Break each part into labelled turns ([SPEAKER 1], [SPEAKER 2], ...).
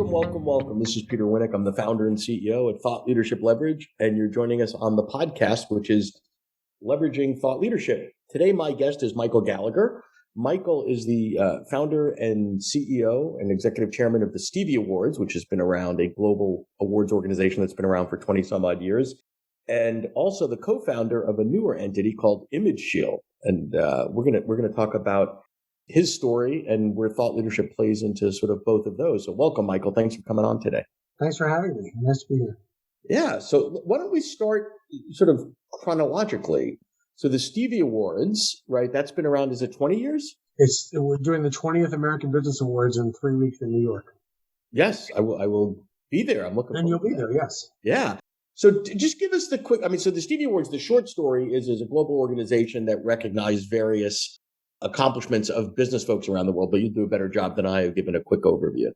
[SPEAKER 1] Welcome. This is Peter Winnick. I'm the founder and CEO at Thought Leadership Leverage, and you're joining us on the podcast, which is Leveraging Thought Leadership. Today, my guest is Michael Gallagher. Michael is the founder and CEO and executive chairman of the Stevie Awards, which has been around, a global awards organization that's been around for 20 some odd years, and also the co-founder of a newer entity called Image Shield. And we're gonna talk about his story and where thought leadership plays into sort of both of those. So welcome, Michael. Thanks for coming on today.
[SPEAKER 2] Thanks for having me. Nice to be here.
[SPEAKER 1] Yeah. So why don't we start sort of chronologically? So the Stevie Awards, right? That's been around, is it 20 years?
[SPEAKER 2] We're doing the 20th American Business Awards in 3 weeks in New York.
[SPEAKER 1] Yes, I will be there. I'm looking forward to that.
[SPEAKER 2] And you'll be there, yes.
[SPEAKER 1] Yeah. So just give us the quick, so the Stevie Awards, the short story is a global organization that recognizes various accomplishments of business folks around the world, but you do a better job than I have given a quick overview.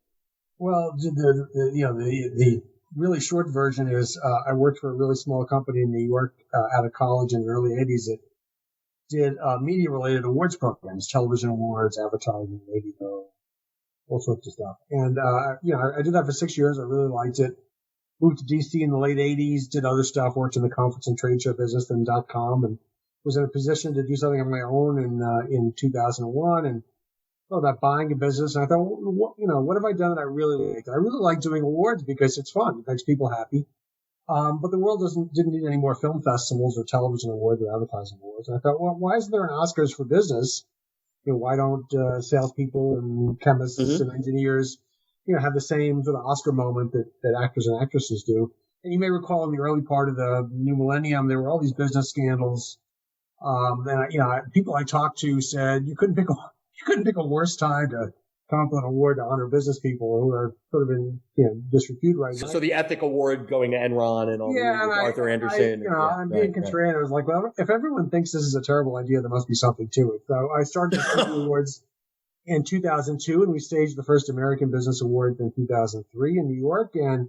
[SPEAKER 2] Well, the really short version is I worked for a really small company in New York out of college in the early 80s that did media-related awards programs, television awards, advertising, radio, all sorts of stuff. And, I did that for 6 years. I really liked it. Moved to DC in the late 80s, did other stuff, worked in the conference and trade show business, then .com, and was in a position to do something on my own in 2001 and thought about buying a business. And I thought, what have I done that I really liked? I really like doing awards because it's fun. It makes people happy. But the world didn't need any more film festivals or television awards or advertising awards. And I thought, well, why isn't there an Oscars for business? Why don't salespeople and chemists and engineers, have the same sort of Oscar moment that actors and actresses do? And you may recall in the early part of the new millennium, there were all these business scandals. People I talked to said you couldn't pick a worse time to come up with an award to honor business people who are sort of in disrepute right now.
[SPEAKER 1] So the ethic award going to Enron and all Arthur Anderson.
[SPEAKER 2] I'm being contrarian. I was like, well, if everyone thinks this is a terrible idea, there must be something to it. So I started the Stevie Awards in 2002, and we staged the first American Business Award in 2003 in New York, and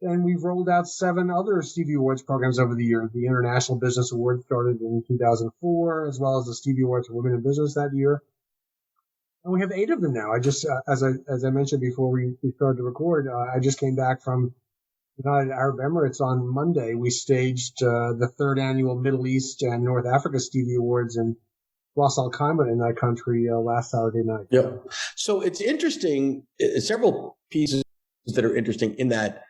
[SPEAKER 2] then we've rolled out 7 other Stevie Awards programs over the years. The International Business Award started in 2004, as well as the Stevie Awards for Women in Business that year. And we have 8 of them now. I just, as I mentioned before we started to record, I just came back from United Arab Emirates on Monday. We staged the 3rd annual Middle East and North Africa Stevie Awards in Ras Al Khaimah in that country last Saturday night.
[SPEAKER 1] Yeah. So it's interesting, several pieces that are interesting in that,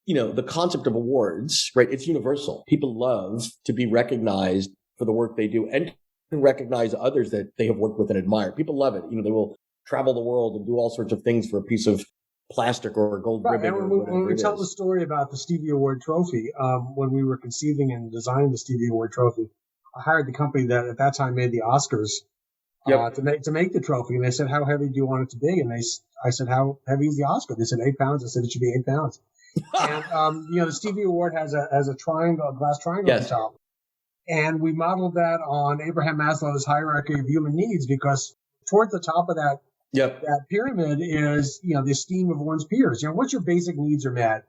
[SPEAKER 1] the concept of awards, right? It's universal. People love to be recognized for the work they do and to recognize others that they have worked with and admire. People love it. They will travel the world and do all sorts of things for a piece of plastic or a gold ribbon.
[SPEAKER 2] And when we tell the story about the Stevie Award trophy, when we were conceiving and designing the Stevie Award trophy, I hired the company that at that time made the Oscars to make the trophy. And they said, how heavy do you want it to be? And I said, how heavy is the Oscar? They said 8 pounds. I said, it should be 8 pounds. And, the Stevie Award has a triangle, a glass triangle at the top. And we modeled that on Abraham Maslow's hierarchy of human needs because toward the top of that pyramid is, the esteem of one's peers. Once your basic needs are met,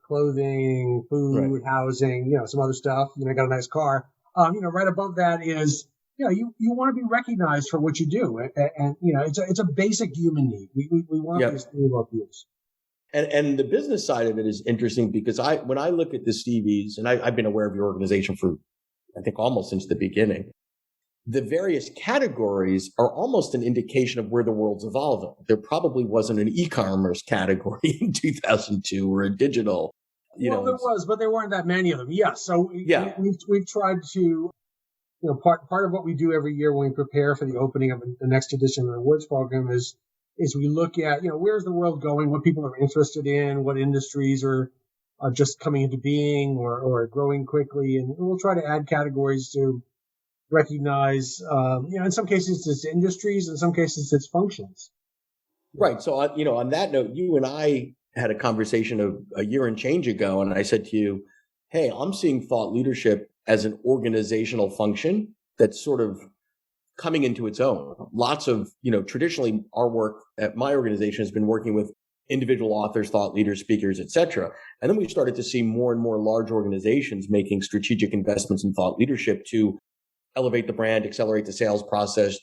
[SPEAKER 2] clothing, food, housing, some other stuff, got a nice car. Right above that is, you want to be recognized for what you do. And it's a basic human need. We want to be esteemed of our peers.
[SPEAKER 1] And the business side of it is interesting because when I look at the Stevies, and I've been aware of your organization for, I think, almost since the beginning, the various categories are almost an indication of where the world's evolving. There probably wasn't an e-commerce category in 2002 or a digital.
[SPEAKER 2] There was, but there weren't that many of them. Yeah. So we've tried to, part of what we do every year when we prepare for the opening of the next edition of the awards program is we look at, where's the world going, what people are interested in, what industries are just coming into being or growing quickly. And we'll try to add categories to recognize, in some cases it's industries, in some cases it's functions.
[SPEAKER 1] Right. So, on that note, you and I had a conversation of a year and change ago, and I said to you, hey, I'm seeing thought leadership as an organizational function that's sort of coming into its own. Lots of, traditionally our work at my organization has been working with individual authors, thought leaders, speakers, et cetera. And then we started to see more and more large organizations making strategic investments in thought leadership to elevate the brand, accelerate the sales process,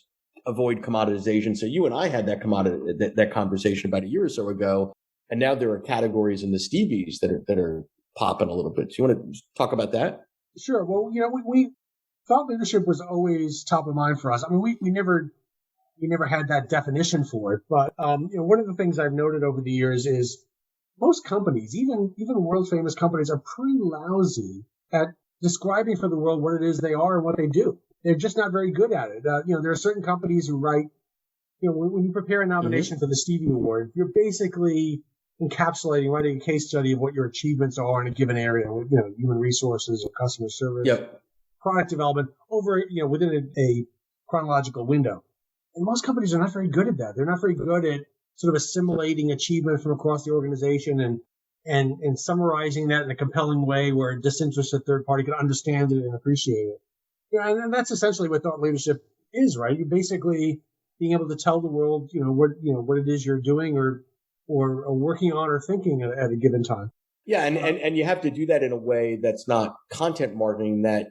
[SPEAKER 1] avoid commoditization. So you and I had that conversation about a year or so ago, and now there are categories in the Stevies that are popping a little bit. So you want to talk about that?
[SPEAKER 2] Sure. Well, we thought leadership was always top of mind for us. I mean, we never had that definition for it, but one of the things I've noted over the years is most companies, even world famous companies, are pretty lousy at describing for the world what it is they are and what they do. They're just not very good at it. There are certain companies who write, when you prepare a nomination for the Stevie Award, you're basically encapsulating, writing a case study of what your achievements are in a given area, human resources or customer service, product development over, within a chronological window. And most companies are not very good at that. They're not very good at sort of assimilating achievement from across the organization and summarizing that in a compelling way where a disinterested third party can understand it and appreciate it. And that's essentially what thought leadership is, right? You're basically being able to tell the world, what it is you're doing or working on or thinking at a given time.
[SPEAKER 1] Yeah, and you have to do that in a way that's not content marketing that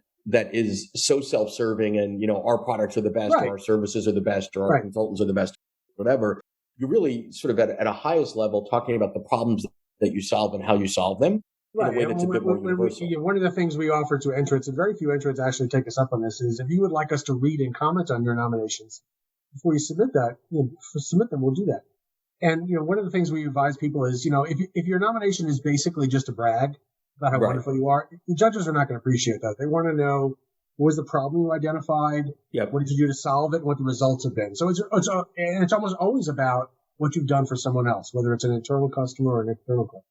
[SPEAKER 1] is so self-serving and, our products are the best, or our services are the best, or our consultants are the best, whatever. You're really sort of at a highest level talking about the problems that you solve and how you solve them in a way that's a bit more universal.
[SPEAKER 2] One of the things we offer to entrants, and very few entrants actually take us up on this, is if you would like us to read and comment on your nominations before you submit that, submit them, we'll do that. And, one of the things we advise people is, if your nomination is basically just a brag about how wonderful you are, the judges are not going to appreciate that. They want to know, what was the problem you identified? What did you do to solve it? And what the results have been. So it's almost always about what you've done for someone else, whether it's an internal customer or an external customer.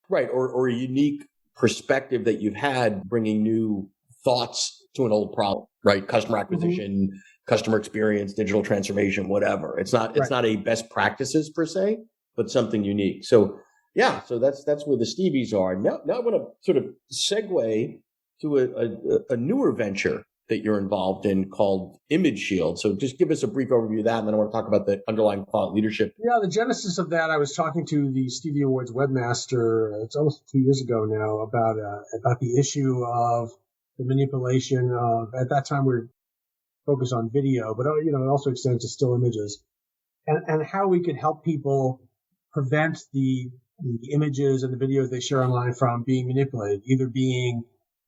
[SPEAKER 1] Right. Or a unique perspective that you've had bringing new thoughts to an old problem, right? Customer acquisition, customer experience, digital transformation, whatever. It's not a best practices per se, but something unique. So so that's where the Stevies are. Now I want to sort of segue to a newer venture that you're involved in called Image Shield. So just give us a brief overview of that, and then I want to talk about the underlying thought leadership.
[SPEAKER 2] Yeah, the genesis of that, I was talking to the Stevie Awards webmaster, it's almost 2 years ago now, about the issue of the manipulation of, at that time we were focused on video, but it also extends to still images, and how we could help people prevent the images and the videos they share online from being manipulated, either being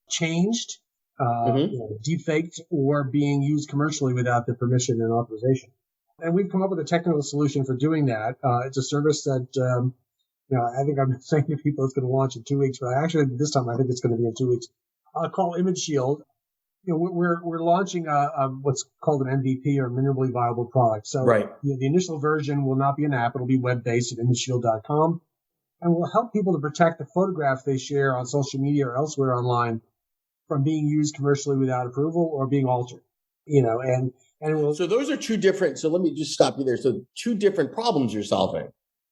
[SPEAKER 2] changed, deepfaked, or being used commercially without the permission and authorization. And we've come up with a technical solution for doing that. It's a service that, I think I'm saying to people it's going to launch in 2 weeks, but actually this time I think it's going to be in 2 weeks. Called Image Shield. We're launching what's called an MVP, or minimally viable product. So the initial version will not be an app; it'll be web-based at imageshield.com, and will help people to protect the photographs they share on social media or elsewhere online from being used commercially without approval or being altered. And it will.
[SPEAKER 1] So those are two different. So let me just stop you there. So two different problems you're solving.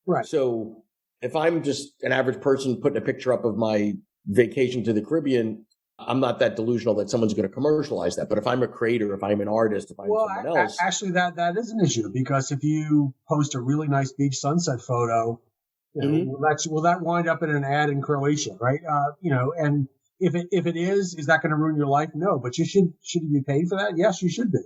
[SPEAKER 2] Right.
[SPEAKER 1] So if I'm just an average person putting a picture up of my vacation to the Caribbean, I'm not that delusional that someone's going to commercialize that. But if I'm a creator, if I'm an artist, if I'm someone else.
[SPEAKER 2] Actually, that is an issue, because if you post a really nice beach sunset photo, will that wind up in an ad in Croatia, right? And if it is that going to ruin your life? No, but should you be paid for that? Yes, you should be.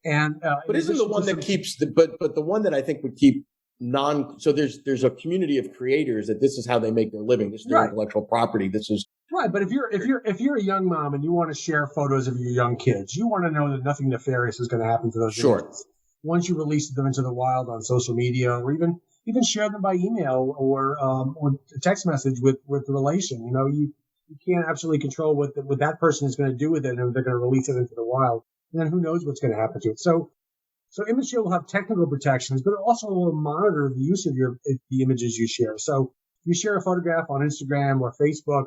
[SPEAKER 2] And
[SPEAKER 1] but isn't the one that keeps but the one that I think would keep so there's a community of creators that this is how they make their living. This is their intellectual property. This is
[SPEAKER 2] right. But if you're a young mom and you want to share photos of your young kids, you want to know that nothing nefarious is going to happen to those images. Once you release them into the wild on social media, or even share them by email or text message with the relation. You can't absolutely control what that person is going to do with it, and they're going to release it into the wild. And then who knows what's going to happen to it. So Image Shield will have technical protections, but it also will monitor the use of the images you share. So you share a photograph on Instagram or Facebook,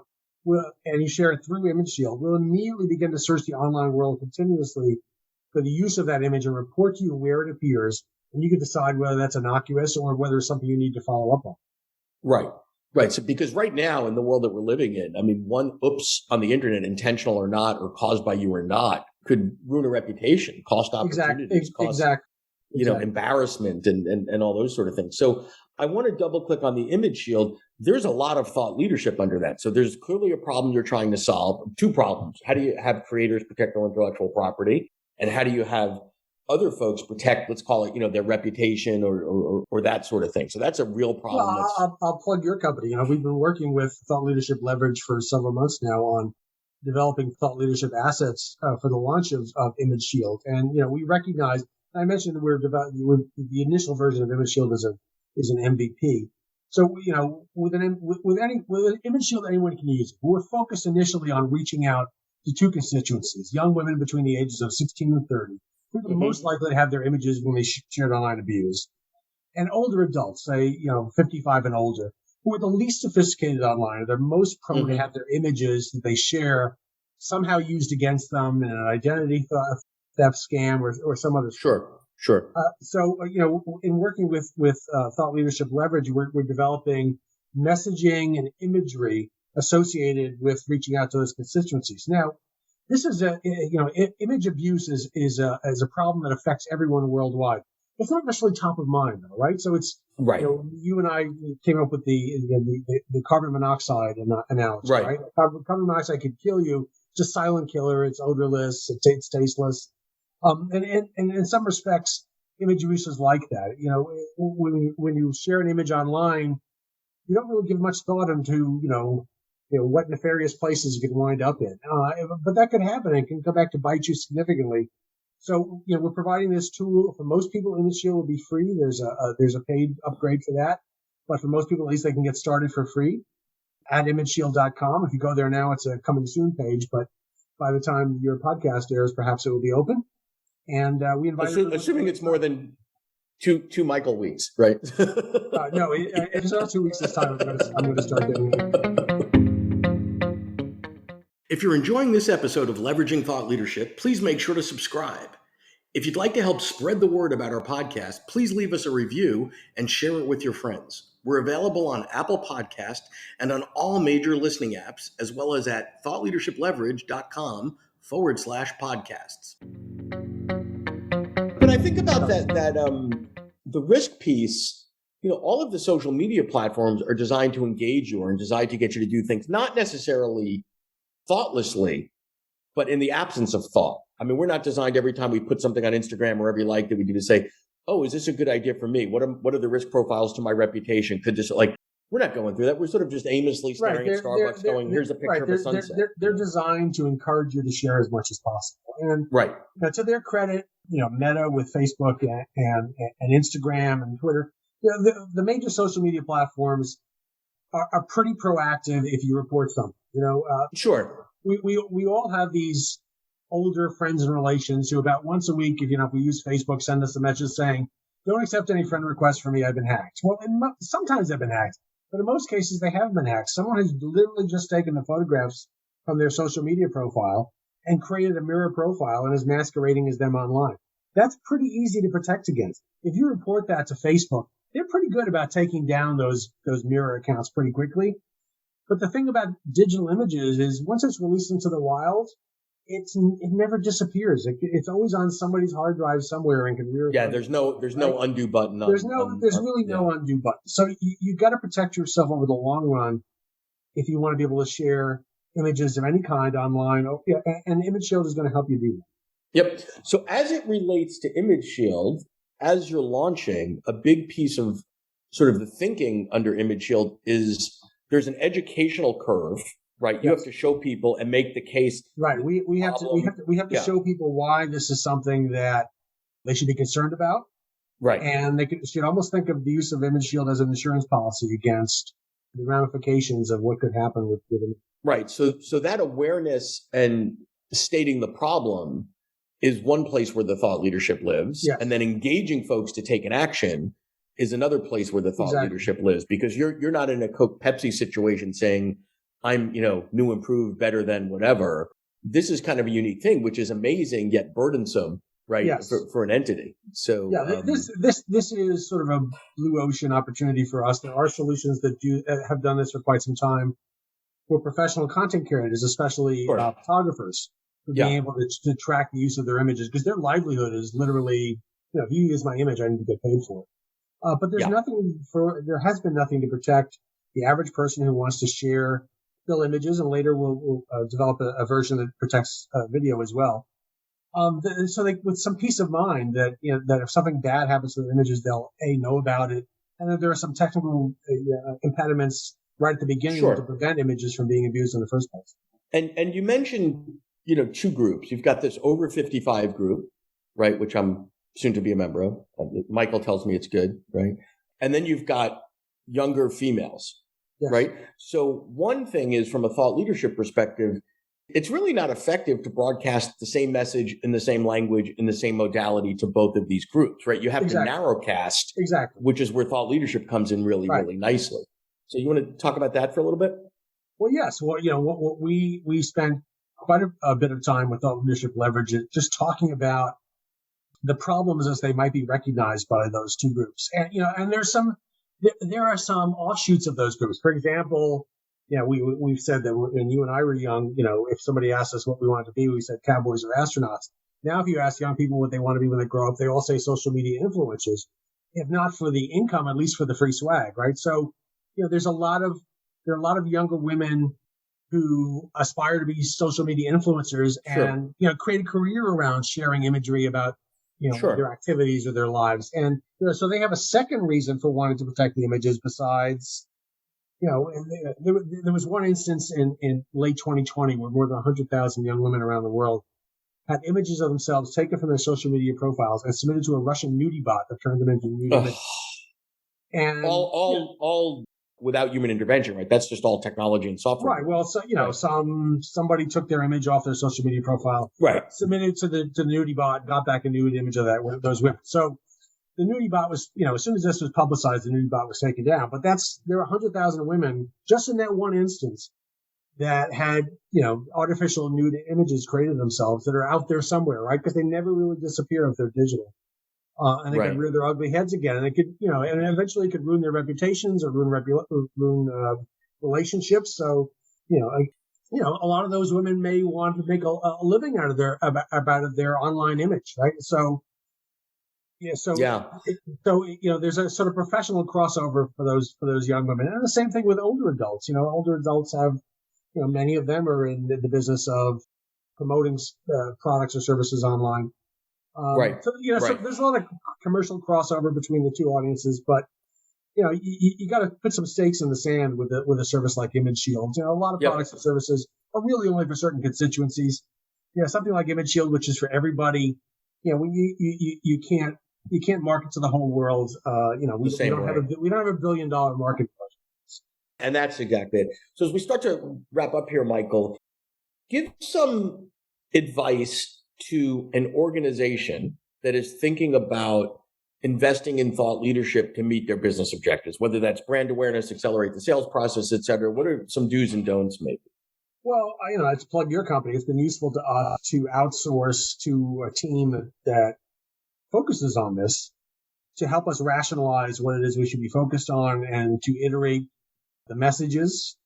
[SPEAKER 2] and you share it through Image Shield, we'll immediately begin to search the online world continuously for the use of that image and report to you where it appears. And you can decide whether that's innocuous or whether it's something you need to follow up on.
[SPEAKER 1] Right. So because right now in the world that we're living in, I mean, one oops on the internet, intentional or not, or caused by you or not, could ruin a reputation, cost opportunities, embarrassment and all those sort of things. So I want to double click on the Image Shield. There's a lot of thought leadership under that. So there's clearly a problem you're trying to solve. Two problems. How do you have creators protect their intellectual property? And how do you have other folks protect, let's call it, their reputation or that sort of thing. So that's a real problem.
[SPEAKER 2] Well, I'll plug your company. We've been working with Thought Leadership Leverage for several months now on developing thought leadership assets for the launch of Image Shield. And, we recognize, I mentioned that the initial version of Image Shield is an MVP. So, with an Image Shield, anyone can use it. We're focused initially on reaching out to two constituencies: young women between the ages of 16 and 30, who are most likely to have their images when they shared online abused, and older adults, say, 55 and older, who are the least sophisticated online. They're most prone to have their images that they share somehow used against them in an identity theft scam or some other.
[SPEAKER 1] Sure.
[SPEAKER 2] So, in working with Thought Leadership Leverage, we're developing messaging and imagery associated with reaching out to those constituencies. Now, this is image abuse is a problem that affects everyone worldwide. It's not necessarily top of mind, though, right? So it's
[SPEAKER 1] right.
[SPEAKER 2] You and I came up with the carbon monoxide analogy, right? Carbon monoxide could kill you. It's a silent killer. It's odorless. It's tasteless. And in some respects, image abuse is like that. When you share an image online, you don't really give much thought into what nefarious places you could wind up in. But that could happen and can come back to bite you significantly. So, we're providing this tool for most people. Image Shield will be free. There's a paid upgrade for that. But for most people, at least they can get started for free at imageshield.com. If you go there now, it's a coming soon page. But by the time your podcast airs, perhaps it will be open. And we invite
[SPEAKER 1] assuming it's more than two Michael weeks, right?
[SPEAKER 2] No, it's not 2 weeks this time. I'm going to start doing it.
[SPEAKER 1] If you're enjoying this episode of Leveraging Thought Leadership, please make sure to subscribe. If you'd like to help spread the word about our podcast, please leave us a review and share it with your friends. We're available on Apple Podcast and on all major listening apps, as well as at thoughtleadershipleverage.com/podcasts. When I think about the risk piece, all of the social media platforms are designed to engage you and designed to get you to do things, not necessarily thoughtlessly, but in the absence of thought. I mean, we're not designed every time we put something on Instagram or every like that we do to say, oh, is this a good idea for me? What are the risk profiles to my reputation? Could this, we're not going through that. We're sort of just aimlessly staring at Starbucks going, here's a picture of a sunset.
[SPEAKER 2] They're designed to encourage you to share as much as possible. And to their credit, Meta with Facebook and Instagram and Twitter, the major social media platforms are pretty proactive if you report something.
[SPEAKER 1] Sure.
[SPEAKER 2] We all have these older friends and relations who about once a week, if we use Facebook, send us a message saying, don't accept any friend requests from me, I've been hacked. Well, sometimes they've been hacked, but in most cases they haven't been hacked. Someone has literally just taken the photographs from their social media profile and created a mirror profile and is masquerading as them online. That's pretty easy to protect against. If you report that to Facebook, they're pretty good about taking down those mirror accounts pretty quickly. But the thing about digital images is once it's released into the wild, it never disappears. It's always on somebody's hard drive somewhere and can rear.
[SPEAKER 1] Yeah, there's no undo button.
[SPEAKER 2] There's really no undo button. So you got to protect yourself over the long run if you want to be able to share images of any kind online. And Image Shield is going to help you do that.
[SPEAKER 1] Yep. So as it relates to Image Shield, as you're launching, a big piece of sort of the thinking under Image Shield is there's an educational curve, right? You have to show people and make the case.
[SPEAKER 2] Right. We have to show people why this is something that they should be concerned about.
[SPEAKER 1] Right.
[SPEAKER 2] And they should almost think of the use of Image Shield as an insurance policy against the ramifications of what could happen with it.
[SPEAKER 1] Right. So that awareness and stating the problem is one place where the thought leadership lives.
[SPEAKER 2] Yes.
[SPEAKER 1] And then engaging folks to take an action is another place where the thought leadership lives, because you're not in a Coke Pepsi situation saying, I'm, new, improved, better than whatever. This is kind of a unique thing, which is amazing yet burdensome, right?
[SPEAKER 2] Yes.
[SPEAKER 1] For an entity. So
[SPEAKER 2] this is sort of a blue ocean opportunity for us. There are solutions that have done this for quite some time for professional content creators, especially photographers, for being able to track the use of their images, because their livelihood is literally, if you use my image, I need to get paid for it. But there has been nothing to protect the average person who wants to share still images, and later we'll develop a version that protects video as well. So they, with some peace of mind that, that if something bad happens to their images, they'll know about it, and that there are some technical impediments right at the beginning to
[SPEAKER 1] Sure.
[SPEAKER 2] prevent images from being abused in the first place.
[SPEAKER 1] And you mentioned, two groups. You've got this over 55 group, right, which I'm soon to be a member of. Michael tells me it's good, right? And then you've got younger females,
[SPEAKER 2] Yes.
[SPEAKER 1] right? So one thing is, from a thought leadership perspective, it's really not effective to broadcast the same message in the same language, in the same modality to both of these groups, right? You have to narrowcast, which is where thought leadership comes in really, really nicely. So you want to talk about that for a little bit?
[SPEAKER 2] Well, yes. Well, what we spent quite a bit of time with Thought Leadership Leverage just talking about the problems as they might be recognized by those two groups. And, and there are some offshoots of those groups. For example, we've said that when you and I were young, if somebody asked us what we wanted to be, we said cowboys or astronauts. Now, if you ask young people what they want to be when they grow up, they all say social media influencers, if not for the income, at least for the free swag, right? So, there are a lot of younger women who aspire to be social media influencers and, create a career around sharing imagery about, their activities or their lives. And, so they have a second reason for wanting to protect the images besides, there was one instance in late 2020 where more than 100,000 young women around the world had images of themselves taken from their social media profiles and submitted to a Russian nudie bot that turned them into nude images. And
[SPEAKER 1] all without human intervention, right? That's just all technology and software.
[SPEAKER 2] Right. Well, so, somebody took their image off their social media profile, submitted to the nudie bot, got back a nude image of those women. So the nudie bot was, as soon as this was publicized, the nudie bot was taken down. But there are 100,000 women just in that one instance that had, artificial nude images created themselves that are out there somewhere, right? Because they never really disappear if they're digital. And they could rear their ugly heads again, and it could, and eventually it could ruin their reputations or ruin relationships. So, a lot of those women may want to make a living out of their online image, right? So, there's a sort of professional crossover for those young women, and the same thing with older adults. Older adults have, many of them are in the business of promoting products or services online. So, so there's a lot of commercial crossover between the two audiences, but you got to put some stakes in the sand with a service like Image Shield. A lot of products and services are really only for certain constituencies. Something like Image Shield, which is for everybody. When you can't market to the whole world. We don't have a $1 billion market budget.
[SPEAKER 1] And that's exactly it. So as we start to wrap up here, Michael, give some advice to an organization that is thinking about investing in thought leadership to meet their business objectives, whether that's brand awareness, accelerate the sales process, et cetera. What are some do's and don'ts maybe?
[SPEAKER 2] Well, to plug your company, it's been useful to us to outsource to a team that focuses on this to help us rationalize what it is we should be focused on and to iterate the messages.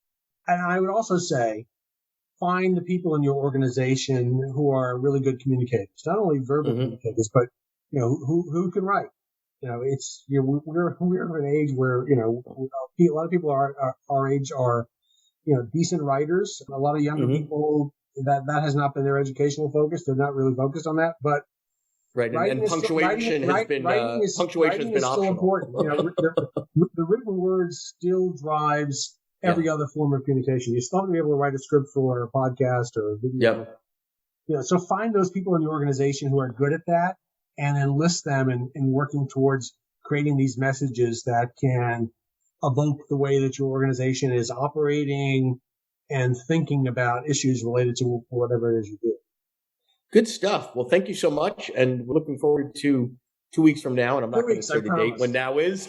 [SPEAKER 2] And I would also say, find the people in your organization who are really good communicators, not only verbal communicators, but who can write. We're at an age where a lot of people our age are decent writers. A lot of younger people that has not been their educational focus. They're not really focused on that, but
[SPEAKER 1] and punctuation has been optional.
[SPEAKER 2] Still important. The written word still drives every other form of communication. You still have to be able to write a script for a podcast or a video. So find those people in the organization who are good at that and enlist them in working towards creating these messages that can evoke the way that your organization is operating and thinking about issues related to whatever it is you do.
[SPEAKER 1] Good stuff. Well, thank you so much. And we're looking forward to 2 weeks from now, and I'm not going to say the date when now is,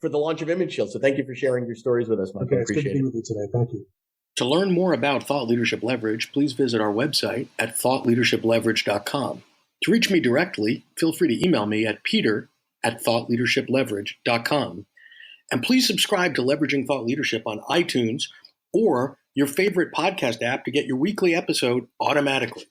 [SPEAKER 1] for the launch of Image Shield. So thank you for sharing your stories with us, Michael.
[SPEAKER 2] Okay, it's good to be with you today. Thank you.
[SPEAKER 1] To learn more about Thought Leadership Leverage, please visit our website at thoughtleadershipleverage.com. To reach me directly, feel free to email me at peter@thoughtleadershipleverage.com. And please subscribe to Leveraging Thought Leadership on iTunes or your favorite podcast app to get your weekly episode automatically.